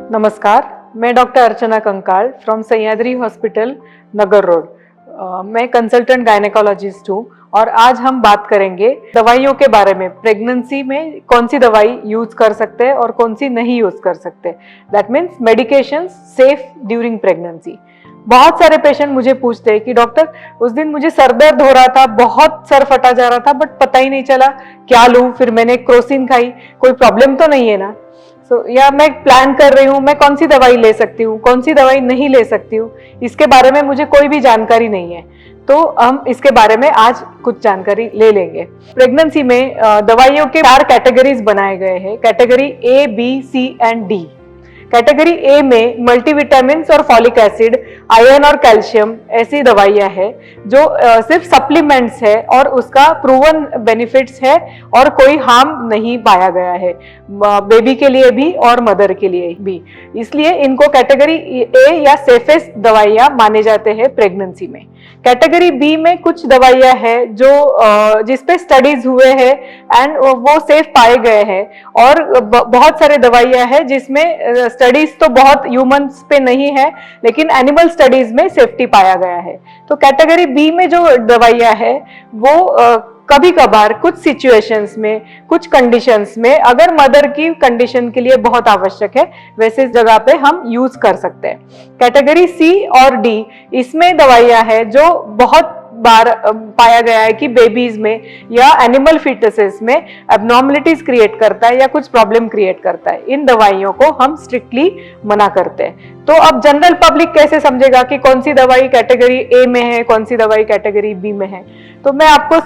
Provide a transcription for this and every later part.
नमस्कार, मैं डॉक्टर अर्चना कंकाल from Sahyadri hospital Nagar road. मैं कंसल्टेंट गायनेकोलॉजिस्ट हूँ और आज हम बात करेंगे दवाइयों के बारे में। प्रेगनेंसी में कौन सी दवाई यूज कर सकते हैं और कौन सी नहीं यूज कर सकते। That means medications safe during pregnancy. बहुत सारे पेशेंट मुझे पूछते हैं कि डॉक्टर उस दिन मुझे सर दर्द हो रहा था, बहुत सर फटा जा रहा था, बट पता ही नहीं चला क्या लूँ। फिर मैंने क्रोसिन खाई, कोई प्रॉब्लम तो नहीं है ना। या मैं प्लान कर रही हूँ, मैं कौन सी दवाई ले सकती हूँ, कौन सी दवाई नहीं ले सकती हूँ, इसके बारे में मुझे कोई भी जानकारी नहीं है। तो हम इसके बारे में आज कुछ जानकारी ले लेंगे। प्रेगनेंसी में दवाइयों के 4 कैटेगरीज बनाए गए हैं, category A, B, C and D। Category A में मल्टीविटामिन और फॉलिक एसिड, आयरन और कैल्शियम ऐसी दवाइयां हैं जो सिर्फ सप्लीमेंट्स है और उसका प्रूवन बेनिफिट्स है और कोई हार्म नहीं पाया गया है बेबी के लिए भी और मदर के लिए भी। इसलिए इनको कैटेगरी A या सेफेस्ट दवाइयां माने जाते हैं प्रेगनेंसी में। कैटेगरी B में कुछ दवाइयां हैं जो जिसपे स्टडीज हुए हैं एंड वो सेफ पाए गए हैं, और बहुत सारे दवाइयां हैं जिसमें स्टडीज तो बहुत ह्यूमंस पे नहीं है लेकिन एनिमल स्टडीज में सेफ्टी पाया गया है। तो कैटेगरी B में जो दवाइयां है वो कभी कभार कुछ सिचुएशंस में, कुछ कंडीशंस में, अगर मदर की कंडीशन के लिए बहुत आवश्यक है, वैसे जगह पे हम यूज कर सकते हैं। कैटेगरी C और D इसमें दवाइयां है जो बहुत बार पाया गया है कि बेबीज में या एनिमल फिटसेस में एबनॉर्मलिटीज क्रिएट करता है या कुछ प्रॉब्लम क्रिएट करता है। इन दवाइयों को हम स्ट्रिक्टली मना करते हैं। तो अब जनरल पब्लिक कैसे समझेगा कि कौन सी दवाई कैटेगरी A में है, कौन सी दवाई कैटेगरी B में है। तो मैं आपको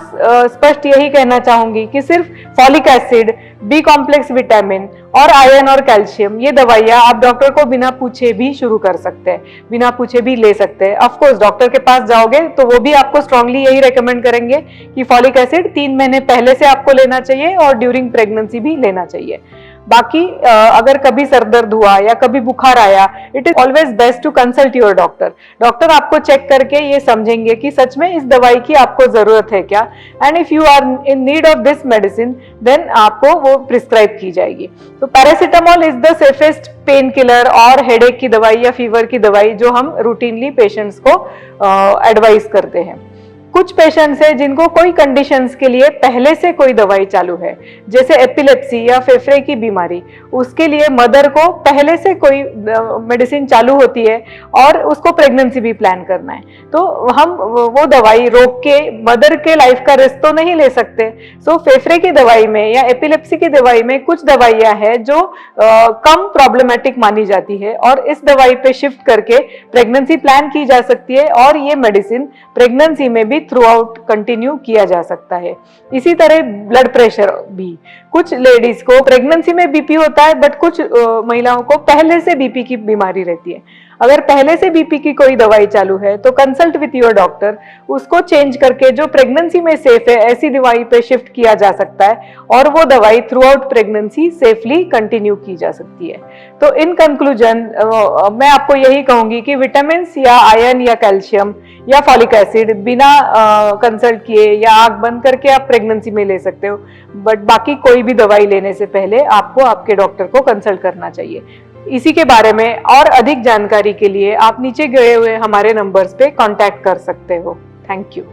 स्पष्ट यही कहना चाहूंगी कि सिर्फ folic acid, B complex vitamin और आयरन और कैल्शियम ये दवाइयां आप डॉक्टर को बिना पूछे भी शुरू कर सकते हैं, बिना पूछे भी ले सकते हैं। ऑफ कोर्स डॉक्टर के पास जाओगे तो वो भी आपको स्ट्रांगली यही रेकमेंड करेंगे कि फॉलिक एसिड 3 महीने पहले से आपको लेना चाहिए और ड्यूरिंग प्रेगनेंसी भी लेना चाहिए। बाकी अगर कभी सर दर्द हुआ या कभी बुखार आया, it is always best to consult your doctor. Doctor आपको चेक करके ये समझेंगे कि सच में इस दवाई की आपको जरूरत है क्या, and if you are in need of this medicine then आपको वो प्रिस्क्राइब की जाएगी। तो paracetamol is the safest painkiller और हेडेक की दवाई या फीवर की दवाई जो हम रूटीनली पेशेंट्स को एडवाइस करते हैं। कुछ पेशेंट्स हैं जिनको कोई कंडीशंस के लिए पहले से कोई दवाई चालू है, जैसे एपिलेप्सी या फेफड़े की बीमारी, उसके लिए मदर को पहले से कोई मेडिसिन चालू होती है और उसको प्रेगनेंसी भी प्लान करना है। तो हम वो दवाई रोक के मदर के लाइफ का रिस्क तो नहीं ले सकते। सो फेफड़े की दवाई में या एपिलेप्सी की दवाई में कुछ दवाइयां हैं जो कम प्रॉब्लमेटिक मानी जाती है और इस दवाई पे शिफ्ट करके प्रेगनेंसी प्लान की जा सकती है और ये मेडिसिन प्रेगनेंसी में भी थ्रू आउट कंटिन्यू किया जा सकता है। इसी तरह ब्लड प्रेशर भी, कुछ लेडीज को प्रेगनेंसी में बीपी होता है बट कुछ महिलाओं को पहले से बीपी की बीमारी रहती है। अगर पहले से बीपी की कोई दवाई चालू है तो कंसल्ट विथ योर डॉक्टर, उसको चेंज करके जो प्रेगनेंसी में सेफ है ऐसी दवाई पे शिफ्ट किया जा सकता है और वो दवाई through out pregnancy safely continue की जा सकती है। तो इन कंक्लूजन मैं आपको यही कहूंगी कि विटामिन या आयरन या कैल्शियम या फॉलिक एसिड बिना कंसल्ट किए या आंख बंद करके आप प्रेगनेंसी में ले सकते हो, बट बाकी कोई भी दवाई लेने से पहले आपको आपके डॉक्टर को कंसल्ट करना चाहिए। इसी के बारे में और अधिक जानकारी के लिए आप नीचे गए हुए हमारे नंबर्स पे कांटेक्ट कर सकते हो। Thank you.